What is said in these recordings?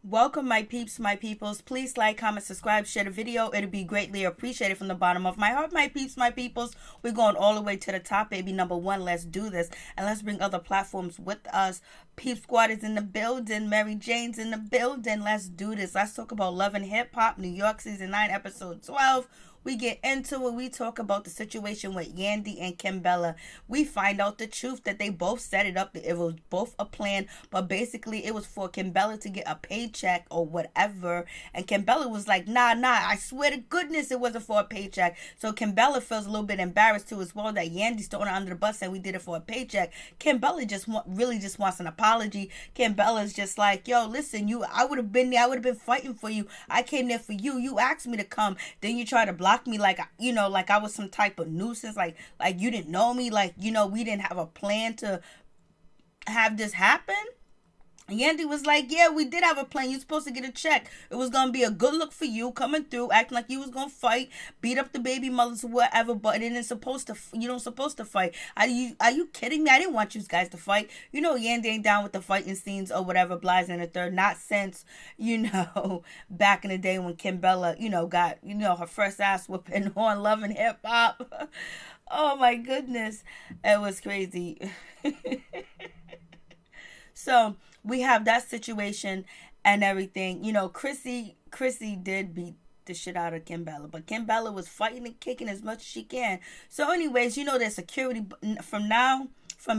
Welcome, my peeps, my peoples. Please like, comment, subscribe, share the video. It'll be greatly appreciated from the bottom of my heart, my peeps, my peoples. We're going all the way to the top, baby. Number one, let's do this. And let's bring other platforms with us. Peep Squad is in the building. Mary Jane's in the building. Let's do this. Let's talk about Love and Hip Hop, New York, Season 9, Episode 12. We get into it. We talk about the situation with Yandy and Kimbella. We find out the truth that they both set it up. It was both a plan, but basically it was for Kimbella to get a paycheck or whatever. And Kimbella was like, nah, I swear to goodness it wasn't for a paycheck. So Kimbella feels a little bit embarrassed too as well that Yandy's throwing her under the bus and we did it for a paycheck. Kimbella really just wants an apology. Kimbella's just like, yo, listen, I would have been there. I would have been fighting for you. I came there for you. You asked me to come. Then you try to block me like I was some type of nuisance, like you didn't know me, we didn't have a plan to have this happen. Yandy was like, yeah, we did have a plan. You're supposed to get a check. It was going to be a good look for you coming through, acting like you was going to fight, beat up the baby mothers or whatever, but you don't supposed to fight. Are you kidding me? I didn't want you guys to fight. Yandy ain't down with the fighting scenes or whatever, Bly's in the third. Not since, back in the day when Kimbella, got, her first ass whooping on Love and Hip Hop. Oh my goodness. It was crazy. So we have that situation and everything. Chrissy did beat the shit out of Kimbella, but Kimbella was fighting and kicking as much as she can. So anyways, there's security from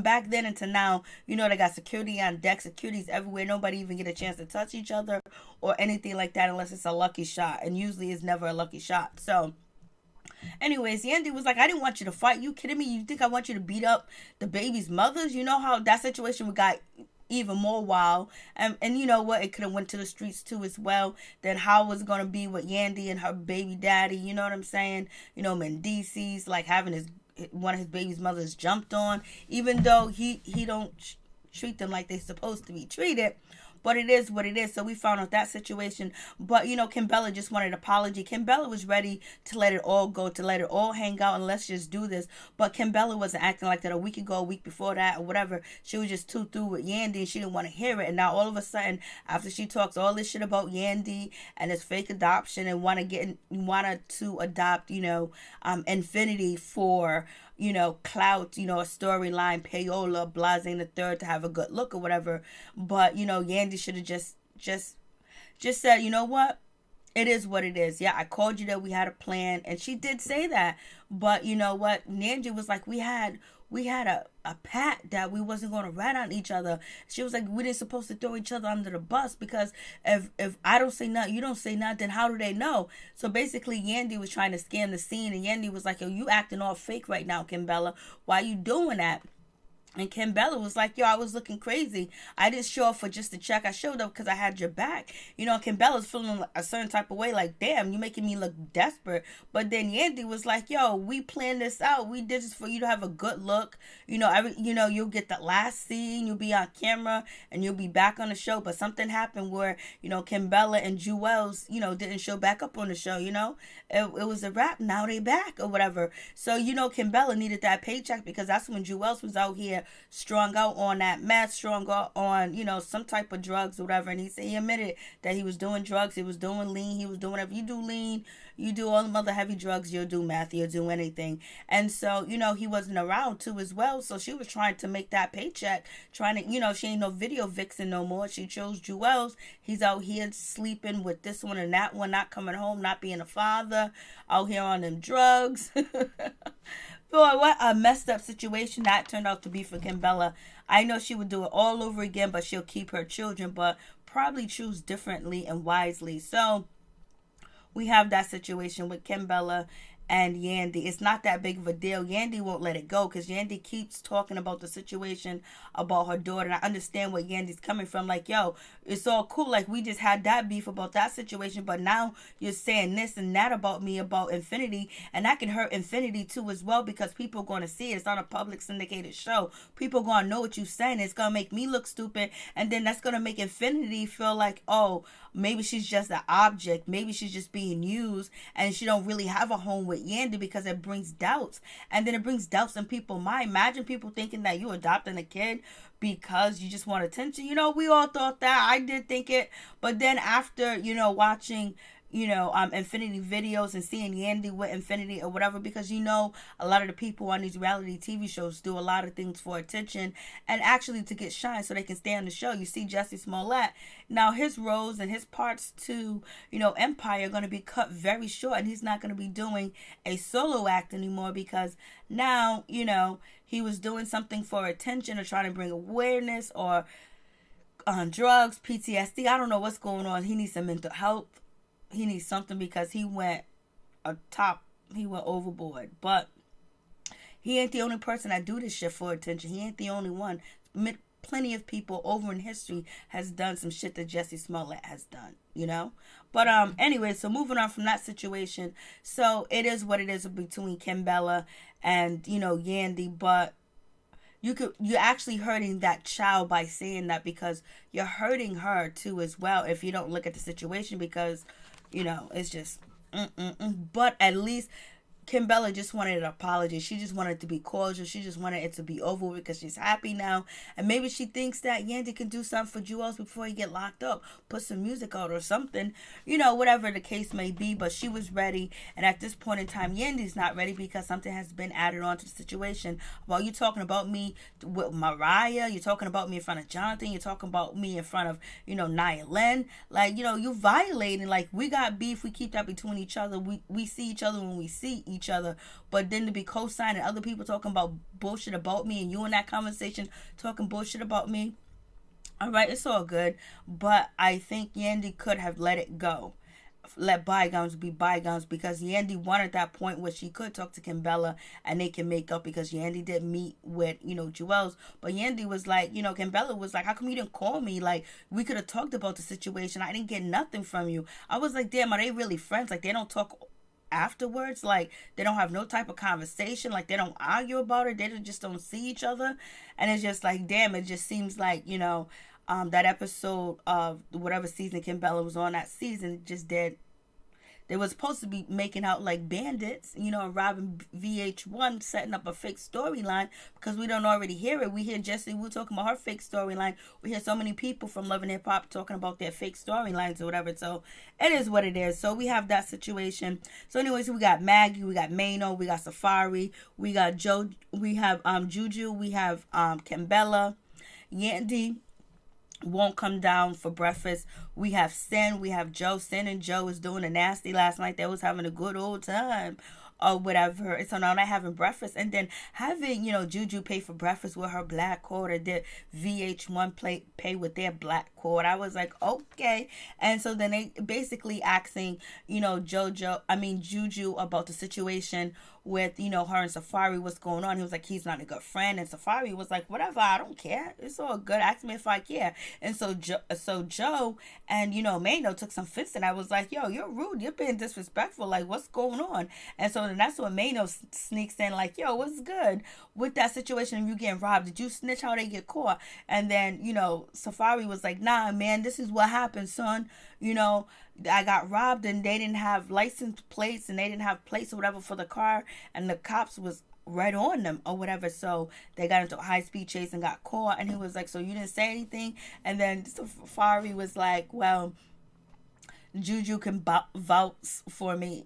back then until now. They got security on deck, security's everywhere. Nobody even get a chance to touch each other or anything like that unless it's a lucky shot, and usually it's never a lucky shot. So anyways, Yandy was like, I didn't want you to fight. You kidding me? You think I want you to beat up the baby's mothers? You know how that situation got even more wild, and you know what, it could have went to the streets too as well. Then how was it going to be with Yandy and her baby daddy? You know what I'm saying? Mendices like having one of his baby's mothers jumped on, even though he don't treat them like they're supposed to be treated. But it is what it is. So we found out that situation. But, Kimbella just wanted an apology. Kimbella was ready to let it all go, to let it all hang out, and let's just do this. But Kimbella wasn't acting like that a week ago, a week before that, or whatever. She was just too through with Yandy, and she didn't want to hear it. And now all of a sudden, after she talks all this shit about Yandy and his fake adoption and wanted to adopt, Infinity for, clout, a storyline, payola, blasing the third to have a good look or whatever. But, Yandy should have just said, you know what? It is what it is. Yeah, I called you that we had a plan, and she did say that. But you know what? Nanji was like, we had a pact that we wasn't going to rat on each other. She was like, we didn't supposed to throw each other under the bus, because if I don't say nothing, you don't say nothing, then how do they know? So basically, Yandy was trying to scam the scene, and Yandy was like, yo, you acting all fake right now, Kimbella. Why you doing that? And Kimbella was like, yo, I was looking crazy. I didn't show up for just a check. I showed up because I had your back. Kimbella's feeling a certain type of way, like, damn, you making me look desperate. But then Yandy was like, yo, we planned this out. We did this for you to have a good look. You'll get the last scene. You'll be on camera and you'll be back on the show. But something happened where, Kimbella and Jewels, didn't show back up on the show, It was a wrap. Now they back or whatever. So, Kimbella needed that paycheck, because that's when Jewels was out here strung out on that meth, strung out on, some type of drugs or whatever. And he admitted that he was doing drugs, he was doing lean, he was doing whatever. You do lean, you do all the other heavy drugs, you'll do meth, you'll do anything. And so, he wasn't around too as well. So she was trying to make that paycheck, trying to, she ain't no video vixen no more. She chose Jewels. He's out here sleeping with this one and that one, not coming home, not being a father, out here on them drugs. Boy, what a messed up situation that turned out to be for Kimbella. I know she would do it all over again, but she'll keep her children, but probably choose differently and wisely. So we have that situation with Kimbella and Yandy. It's not that big of a deal. Yandy won't let it go, because Yandy keeps talking about the situation about her daughter. And I understand where Yandy's coming from. Like, yo, it's all cool. Like, we just had that beef about that situation, but now you're saying this and that about me, about Infinity. And that can hurt Infinity too as well, because people are going to see it. It's on a public syndicated show. People are going to know what you're saying. It's going to make me look stupid. And then that's going to make Infinity feel like, oh, maybe she's just an object. Maybe she's just being used and she don't really have a home with with Yandy because it brings doubts. And then it brings doubts in people's mind. Imagine people thinking that you adopting a kid because you just want attention. We all thought that. I did think it. But then after, watching Infinity videos and seeing Yandy with Infinity or whatever, because a lot of the people on these reality TV shows do a lot of things for attention and actually to get shine so they can stay on the show. You see Jussie Smollett, now his roles and his parts to Empire are going to be cut very short, and he's not going to be doing a solo act anymore because now he was doing something for attention or trying to bring awareness or on drugs, PTSD. I don't know what's going on. He needs some mental health. He needs something because he went overboard. But he ain't the only person that do this shit for attention. He ain't the only one. Plenty of people over in history has done some shit that Jussie Smollett has done, But anyway, so moving on from that situation. So it is what it is between Kimbella and, Yandy. But you're actually hurting that child by saying that, because you're hurting her too as well if you don't look at the situation, because it's just, But at least Kimbella just wanted an apology. She just wanted it to be cordial. She just wanted it to be over with because she's happy now. And maybe she thinks that Yandy can do something for Juelz before he get locked up. Put some music out or something. Whatever the case may be. But she was ready. And at this point in time, Yandy's not ready because something has been added on to the situation. Well, you talking about me with Mariah. You're talking about me in front of Jonathan. You're talking about me in front of, Nia Lynn. Like, you violating. Like, we got beef. We keep that between each other. We see each other when we see each other, but then to be co-signing other people talking about bullshit about me, and you in that conversation talking bullshit about me, all right, it's all good. But I think Yandy could have let it go, let bygones be bygones, because Yandy won at that point where she could talk to Kimbella and they can make up, because Yandy did meet with Juelz, but Yandy was like, Kimbella was like, how come you didn't call me? Like, we could have talked about the situation. I didn't get nothing from you. I was like, damn, are they really friends? Like, they don't talk afterwards, like they don't have no type of conversation, like they don't argue about it, they just don't see each other. And it's just like, damn, it just seems like that episode of whatever season Kimbella was on that season just did. They were supposed to be making out like bandits, and robbing Vh1, setting up a fake storyline, because we don't already hear it. We hear Jessie Wu talking about her fake storyline. We hear so many people from Love and Hip Hop talking about their fake storylines or whatever. So it is what it is. So we have that situation. So anyways, we got Maggie, we got Mano, we got Safari, we got Joe, we have Juju, we have Kimbella, Yandy won't come down for breakfast. We have Sin, we have Joe. Sin and Joe was doing a nasty last night. They was having a good old time or whatever. So now they're having breakfast, and then having Juju pay for breakfast with her black cord, or did Vh1 pay with their black cord. I was like, okay. And so then they basically asking Juju about the situation with her and Safari, what's going on. He was like, he's not a good friend, and Safari was like, whatever, I don't care, it's all good, ask me if I care. And so Joe and Mano took some fits, and I was like, yo, you're rude, you're being disrespectful, like what's going on? And so then that's when Mano sneaks in like, yo, what's good with that situation of you getting robbed? Did you snitch how they get caught? And then Safari was like, nah man, this is what happened, son. I got robbed and they didn't have license plates and they didn't have plates or whatever for the car, and the cops was right on them or whatever. So they got into a high-speed chase and got caught. And he was like, so you didn't say anything? And then Safari was like, well, Juju can vouch for me.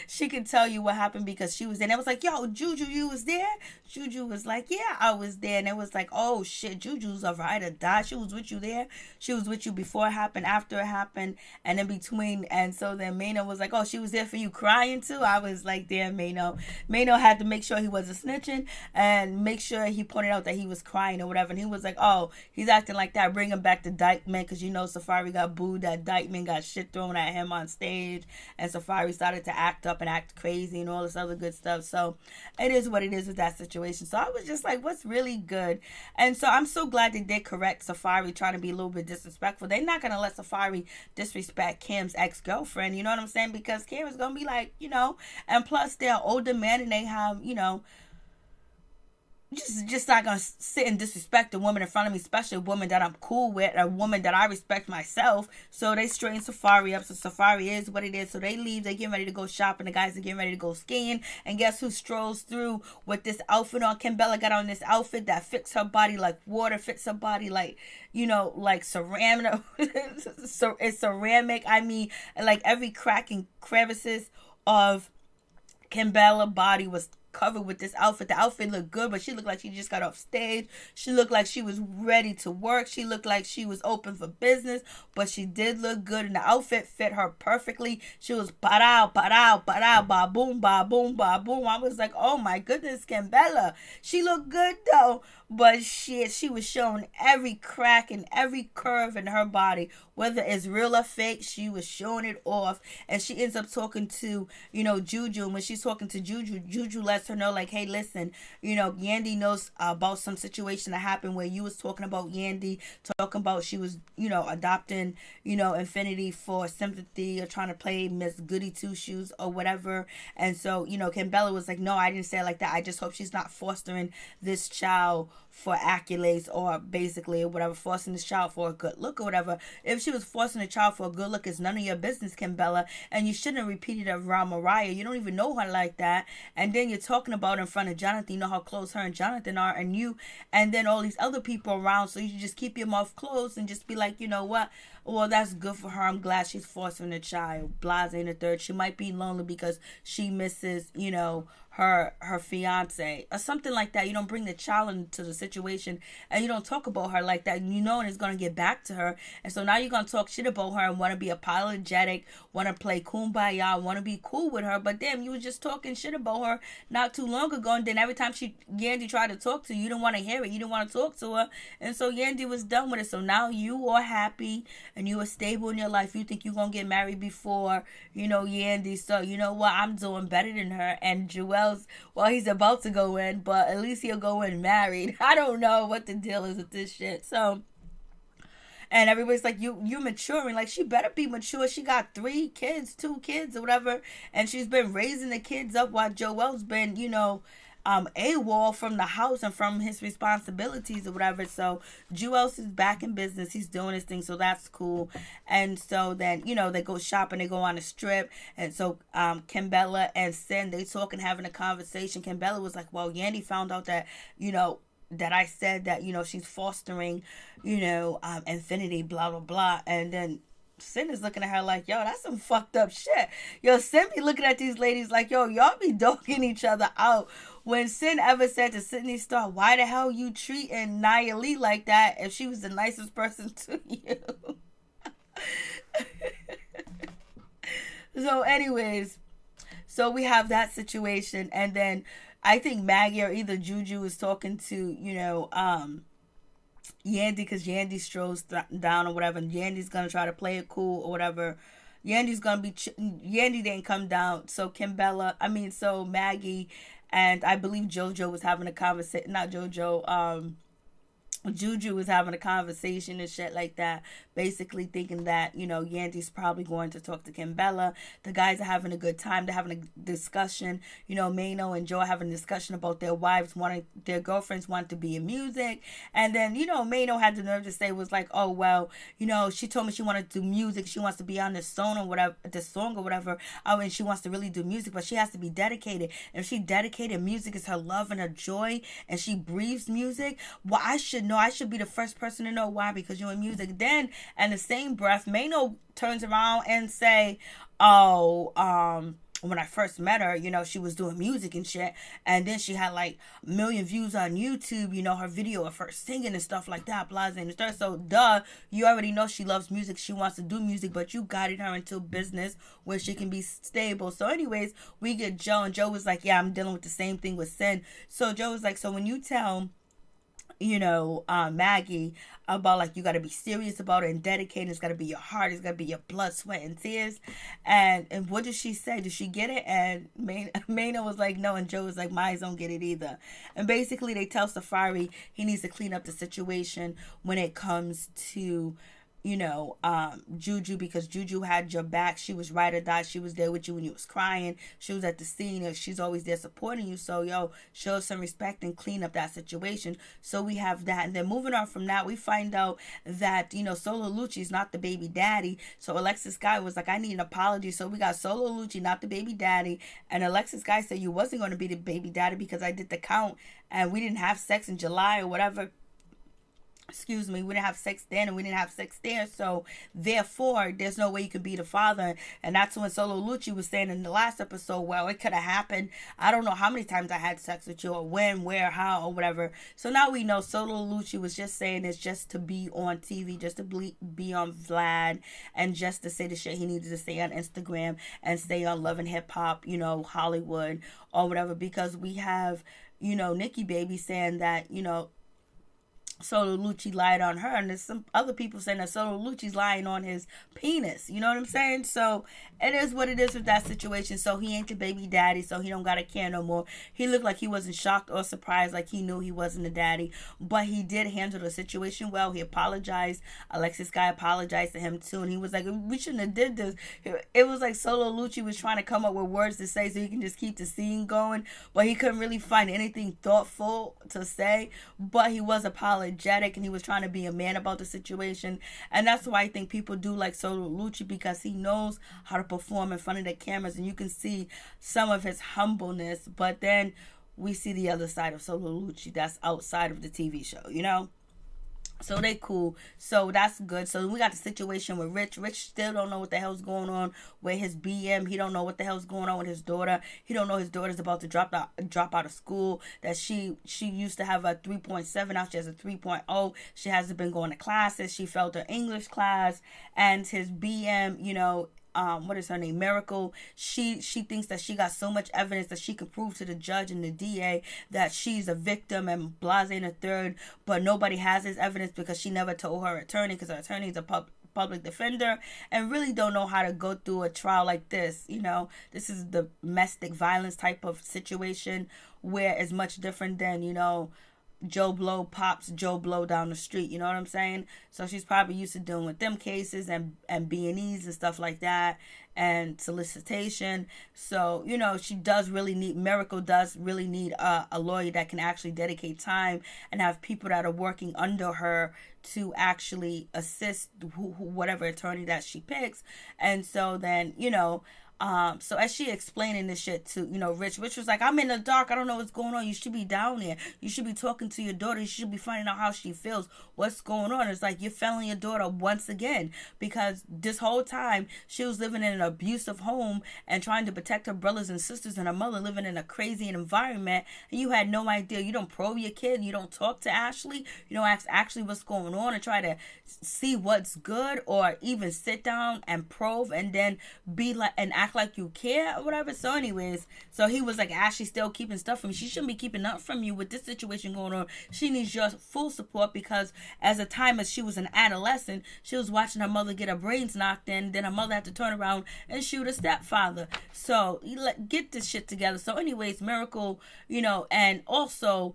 She can tell you what happened because she was there. And it was like, yo, Juju, you was there? Juju was like, yeah, I was there. And it was like, oh shit, Juju's a ride or die. She was with you there. She was with you before it happened, after it happened, and in between. And so then Mano was like, oh, she was there for you crying too? I was like, damn, Mano. Mano had to make sure he wasn't snitching and make sure he pointed out that he was crying or whatever. And he was like, oh, he's acting like that. Bring him back to Dykeman, because Safari got booed at Dykeman, got shit thrown at him on stage, and Safari started to act up and act crazy and all this other good stuff. So it is what it is with that situation. So I was just like, what's really good? And so I'm so glad they did correct Safari trying to be a little bit disrespectful. They're not going to let Safari disrespect Kim's ex-girlfriend, you know what I'm saying? Because Kim is going to be like, and plus they're older men and they have, just not gonna sit and disrespect a woman in front of me, especially a woman that I'm cool with, a woman that I respect myself. So they straighten Safari up. So Safari is what it is. So they leave. They getting ready to go shopping. The guys are getting ready to go skiing. And guess who strolls through with this outfit on? Kimbella got on this outfit that fits her body like water, fits her body like, like ceramic. So it's ceramic. I mean, like every crack and crevices of Kimbella's body was covered with this outfit. The outfit looked good, but she looked like she just got off stage. She looked like she was ready to work. She looked like she was open for business, but she did look good, and the outfit fit her perfectly. She was ba-dow, ba-dow, ba-dow, ba-boom, ba-boom, ba-boom. I was like, oh my goodness, Kimbella. She looked good though, but she was showing every crack and every curve in her body, whether it's real or fake. She was showing it off, and she ends up talking to, Juju. And when she's talking to Juju, Juju lets her know, like, hey, listen, Yandy knows about some situation that happened where you was talking about Yandy, talking about she was, adopting, Infinity for sympathy or trying to play Miss Goody Two Shoes or whatever. And so, Kimbella was like, no, I didn't say it like that. I just hope she's not fostering this child for accolades, or basically whatever, forcing this child for a good look or whatever. If she was forcing a child for a good look, it's none of your business, Kimbella, and you shouldn't have repeated it around Mariah. You don't even know her like that, and then you're talking about her in front of Jonathan. You know how close her and Jonathan are, and then all these other people around, so you should just keep your mouth closed and just be like, you know what, well, that's good for her. I'm glad she's fostering a child. Blase in the third. She might be lonely because she misses, her fiance or something like that. You don't bring the child into the situation, and you don't talk about her like that. And it's going to get back to her. And so now you're going to talk shit about her and want to be apologetic, want to play kumbaya, want to be cool with her. But damn, you was just talking shit about her not too long ago. And then every time Yandy tried to talk to you, you didn't want to hear it. You didn't want to talk to her. And so Yandy was done with it. So now you are happy and you are stable in your life. You think you're going to get married before, Yandy. So you know what? I'm doing better than her. And Joel's, well, he's about to go in, but at least he'll go in married. I don't know what the deal is with this shit. So, and everybody's like, you're maturing. Like, she better be mature. She got 2 kids or whatever. And she's been raising the kids up while Joel's been, AWOL from the house and from his responsibilities or whatever. So Jewels is back in business. He's doing his thing, so that's cool. And so then, they go shopping, they go on a strip. And so Kimbella and Sin, they talking, having a conversation. Kimbella was like, well, Yandy found out that, that I said that, she's fostering, Infinity, blah, blah, blah. And then Sin is looking at her like, yo, that's some fucked up shit. Yo, Sin be looking at these ladies like, yo, y'all be dogging each other out. When Sin ever said to Sydney Star, why the hell you treating Nia Lee like that if she was the nicest person to you? So anyways, so we have that situation. And then I think Maggie or either Juju is talking to, Yandy, because Yandy strolls down or whatever, and Yandy's gonna try to play it cool or whatever. Yandy didn't come down, so so Maggie and I believe JoJo was having a conversation. Not JoJo. Juju was having a conversation and shit like that, basically thinking that, Yandy's probably going to talk to Kimbella. The guys are having a good time. They're having a discussion. Mano and Joe are having a discussion about their their girlfriends want to be in music. And then, Mano had the nerve to say, was like, oh, well, she told me she wanted to do music. She wants to be on this song or whatever. And she wants to really do music, but she has to be dedicated. And if she dedicated, music is her love and her joy, and she breathes music. Well, I should be the first person to know why, because you're in music. Then, in the same breath, Mano turns around and say, when I first met her, she was doing music and shit, and then she had like 1 million views on YouTube, her video of her singing and stuff like that, blase and stuff. So you already know she loves music, she wants to do music, but you guided her into business where she can be stable. So anyways, we get Joe, and Joe was like, yeah, I'm dealing with the same thing with Sin. So Joe was like, so when you tell Maggie about, like, you got to be serious about it and dedicated, it's got to be your heart, it's got to be your blood, sweat, and tears. And what did she say? Did she get it? And Mano was like, no. And Joe was like, Mize don't get it either. And basically they tell Safari he needs to clean up the situation when it comes to Juju, because Juju had your back. She was ride or die. She was there with you when you was crying. She was at the scene, and she's always there supporting you. So, show some respect and clean up that situation. So we have that. And then moving on from that, we find out that, Solo Lucci's not the baby daddy. So Alexis Guy was like, I need an apology. So we got Solo Lucci, not the baby daddy. And Alexis Guy said, you wasn't going to be the baby daddy because I did the count and we didn't have sex in July or whatever. Excuse me, we didn't have sex then and we didn't have sex there, so therefore there's no way you could be the father. And that's when Solo Lucci was saying in the last episode, well, it could have happened. I don't know how many times I had sex with you, or when, where, how, or whatever. So now we know Solo Lucci was just saying it's just to be on TV, just to be on Vlad, and just to say the shit he needed to say on Instagram and stay on Love and Hip Hop, Hollywood or whatever, because we have, Nikki Baby saying that, Solo Lucci lied on her, and there's some other people saying that Solo Lucci's lying on his penis. You know what I'm saying? So it is what it is with that situation. So he ain't the baby daddy, so he don't gotta care no more. He looked like he wasn't shocked or surprised, like he knew he wasn't the daddy, but he did handle the situation well. He apologized. Alexis Guy apologized to him too, and he was like, we shouldn't have did this. It was like Solo Lucci was trying to come up with words to say so he can just keep the scene going, but he couldn't really find anything thoughtful to say. But he was apologizing, and he was trying to be a man about the situation. And that's why I think people do like Solo Lucci, because he knows how to perform in front of the cameras, and you can see some of his humbleness. But then we see the other side of Solo Lucci that's outside of the TV show, So they cool. So that's good. So we got the situation with Rich. Rich still don't know what the hell's going on with his BM. He don't know what the hell's going on with his daughter. He don't know his daughter's about to drop out of school. That she used to have a 3.7. Now she has a 3.0. She hasn't been going to classes. She failed her English class. And his BM, what is her name? Miracle. She thinks that she got so much evidence that she can prove to the judge and the DA that she's a victim and blase and a third, but nobody has this evidence because she never told her attorney, because her attorney is a public defender and really don't know how to go through a trial like this. This is the domestic violence type of situation where it's much different than, Joe Blow pops Joe Blow down the street. You know what I'm saying? So she's probably used to dealing with them cases and B&Es and stuff like that, and solicitation. So, she does really need, Miracle does really need a lawyer that can actually dedicate time and have people that are working under her to actually assist whatever attorney that she picks. And so then, so as she explaining this shit to, Rich was like, I'm in the dark. I don't know what's going on. You should be down there. You should be talking to your daughter. You should be finding out how she feels. What's going on? It's like, you're failing your daughter once again, because this whole time she was living in an abusive home and trying to protect her brothers and sisters, and her mother living in a crazy environment. And you had no idea. You don't probe your kid. You don't talk to Ashley. You don't ask Ashley what's going on and try to see what's good, or even sit down and probe and then be like, and act like you care or whatever. So anyways, so he was like, Ashley's still keeping stuff from you. She shouldn't be keeping up from you with this situation going on. She needs your full support, because as a time as she was an adolescent, she was watching her mother get her brains knocked in. Then her mother had to turn around and shoot her stepfather. So get this shit together. So anyways, Miracle, and also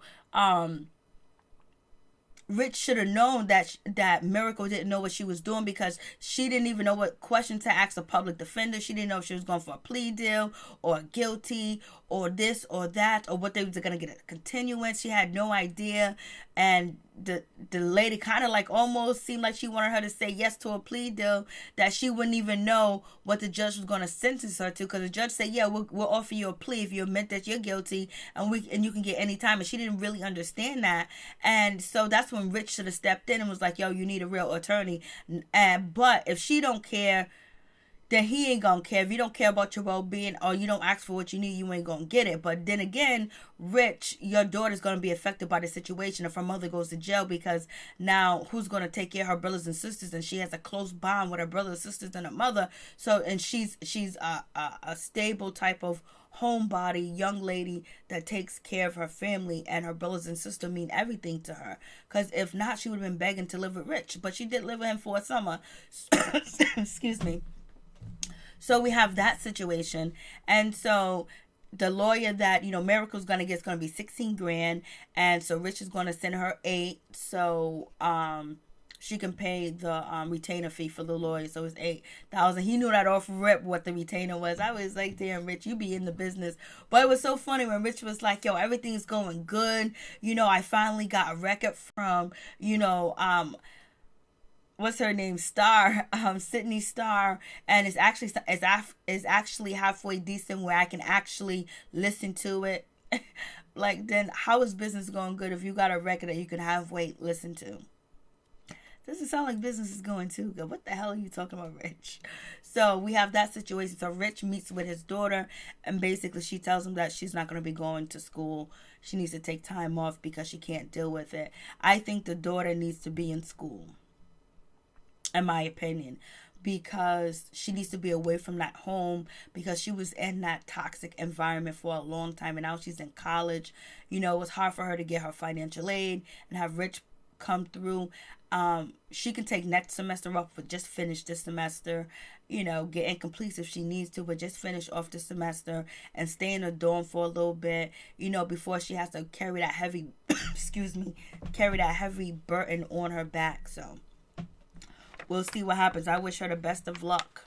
Rich should have known that Miracle didn't know what she was doing, because she didn't even know what question to ask a public defender. She didn't know if she was going for a plea deal or guilty or this or that, or what they was going to get a continuance. She had no idea. And the lady kind of like almost seemed like she wanted her to say yes to a plea deal that she wouldn't even know what the judge was going to sentence her to, because the judge said, yeah, we'll offer you a plea if you admit that you're guilty, and you can get any time. And she didn't really understand that. And so that's when Rich should have stepped in and was like, yo, you need a real attorney. But if she don't care, then he ain't gonna care. If you don't care about your well-being, or you don't ask for what you need, you ain't gonna get it. But then again, Rich, your daughter's gonna be affected by the situation if her mother goes to jail, because now who's gonna take care of her brothers and sisters? And she has a close bond with her brothers and sisters and her mother. So, and she's a stable type of homebody young lady that takes care of her family, and her brothers and sisters mean everything to her, because if not, she would have been begging to live with Rich. But she did live with him for a summer. Excuse me. So we have that situation. And so the lawyer that, Miracle's going to get is going to be 16 grand. And so Rich is going to send her 8. So, she can pay the retainer fee for the lawyer. So it's 8,000. He knew that off rip what the retainer was. I was like, damn, Rich, you be in the business. But it was so funny when Rich was like, yo, everything's going good. I finally got a record from, what's her name, Star, Sydney Star, and it's actually halfway decent where I can actually listen to it. Like, then how is business going good if you got a record that you can halfway listen to? Doesn't sound like business is going too good. What the hell are you talking about, Rich? So we have that situation. So Rich meets with his daughter, and basically she tells him that she's not going to be going to school. She needs to take time off because she can't deal with it. I think the daughter needs to be in school, in my opinion, because she needs to be away from that home, because she was in that toxic environment for a long time, and now she's in college. It was hard for her to get her financial aid and have Rich come through. She can take next semester off, but just finish this semester, get incomplete if she needs to, but just finish off the semester and stay in the dorm for a little bit, before she has to carry that heavy carry that heavy burden on her back. So we'll see what happens. I wish her the best of luck.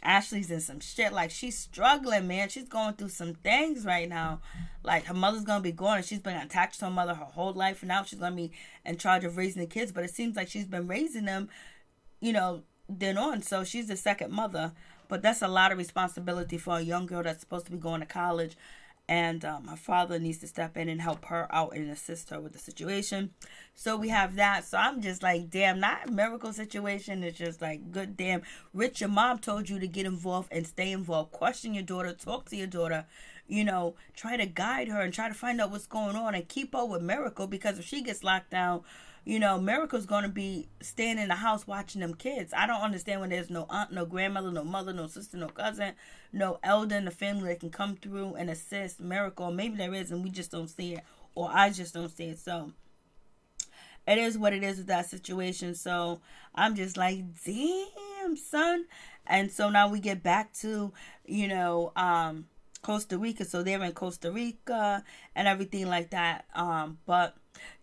Ashley's in some shit. Like, she's struggling, man. She's going through some things right now. Like, her mother's going to be gone, and she's been attached to her mother her whole life, and now she's going to be in charge of raising the kids. But it seems like she's been raising them, then on. So she's the second mother. But that's a lot of responsibility for a young girl that's supposed to be going to college. And her father needs to step in and help her out and assist her with the situation. So we have that. So I'm just like, damn, not a miracle situation. It's just like, good damn. Rich, your mom told you to get involved and stay involved. Question your daughter. Talk to your daughter. Try to guide her and try to find out what's going on and keep up with Miracle, because if she gets locked down, Miracle's going to be staying in the house watching them kids. I don't understand when there's no aunt, no grandmother, no mother, no sister, no cousin, no elder in the family that can come through and assist Miracle. Maybe there is and we just don't see it, or I just don't see it. So it is what it is with that situation. So I'm just like, damn, son. And so now we get back to, Costa Rica. So they're in Costa Rica and everything like that. But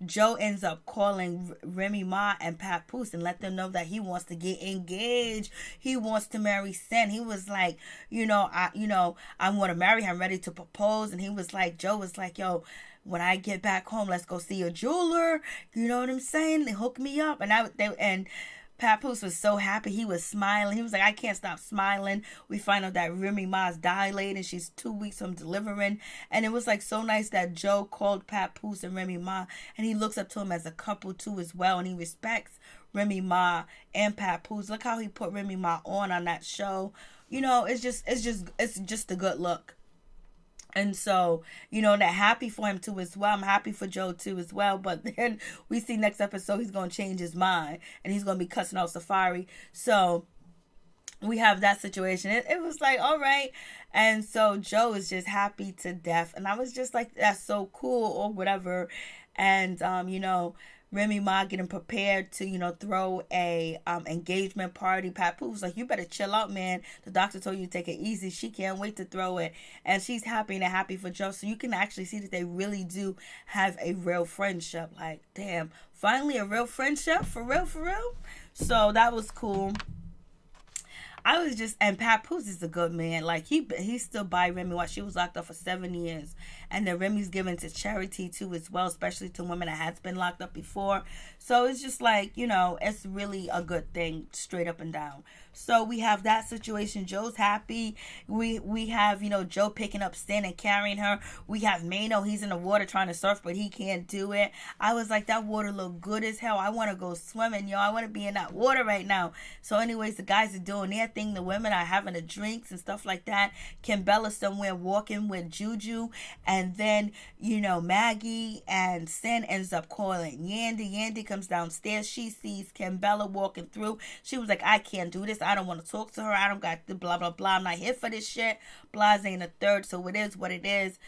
Joe ends up calling Remy Ma and Papoose and let them know that he wants to get engaged. He wants to marry Sen. He was like, I want to marry him, ready to propose. And he was like, Joe was like, yo, when I get back home, let's go see a jeweler. You know what I'm saying? They hook me up. And Papoose was so happy. He was smiling. He was like, I can't stop smiling. We find out that Remy Ma's dilated. She's 2 weeks from delivering. And it was like so nice that Joe called Papoose and Remy Ma. And he looks up to him as a couple too as well. And he respects Remy Ma and Papoose. Look how he put Remy Ma on that show. It's just a good look. And so, that happy for him too as well. I'm happy for Joe too as well. But then we see next episode he's going to change his mind. And he's going to be cussing out Safari. So we have that situation. It was like, all right. And so Joe is just happy to death. And I was just like, that's so cool or whatever. And, Remy Ma getting prepared to, throw a engagement party. Papoose was like, you better chill out, man. The doctor told you to take it easy. She can't wait to throw it. And she's happy for Joe. So you can actually see that they really do have a real friendship. Like, damn, finally a real friendship. For real. So that was cool. I was just, and Papoose is a good man. Like, he still by Remy while she was locked up for 7 years. And then Remy's given to charity too as well, especially to women that has been locked up before. So it's just like, it's really a good thing straight up and down. So we have that situation. Joe's happy. We have, Joe picking up Sin and carrying her. We have Mano. He's in the water trying to surf, but he can't do it. I was like, that water look good as hell. I want to go swimming, yo. I want to be in that water right now. So anyways, the guys are doing their thing. The women are having the drinks and stuff like that. Kimbella's somewhere walking with Juju. And then, Maggie and Sin ends up calling Yandy. Yandy comes downstairs. She sees Kimbella walking through. She was like, I can't do this. I don't want to talk to her. I don't got the blah, blah, blah. I'm not here for this shit. Blase ain't a third. So it is what it is.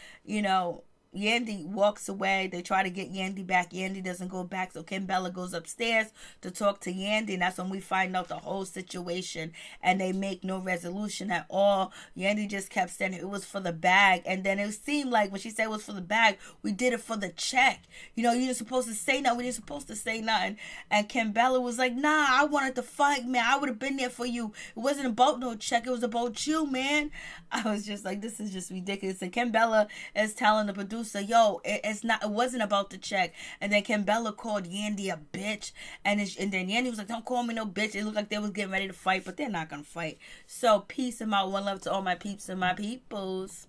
Yandy walks away. They try to get Yandy back. Yandy doesn't go back. So Kim Bella goes upstairs to talk to Yandy. And that's when we find out the whole situation. And they make no resolution at all. Yandy just kept saying it was for the bag. And then it seemed like when she said it was for the bag, we did it for the check. You know, you didn't supposed to say nothing. We didn't supposed to say nothing. And Kim Bella was like, nah, I wanted to fight, man. I would have been there for you. It wasn't about no check. It was about you, man. I was just like, this is just ridiculous. And Kim Bella is telling the producer, yo, it wasn't about the check. And then Kim Bella called Yandy a bitch. And then Yandy was like, don't call me no bitch. It looked like they was getting ready to fight, but they're not going to fight. So peace and my one love to all my peeps and my peoples.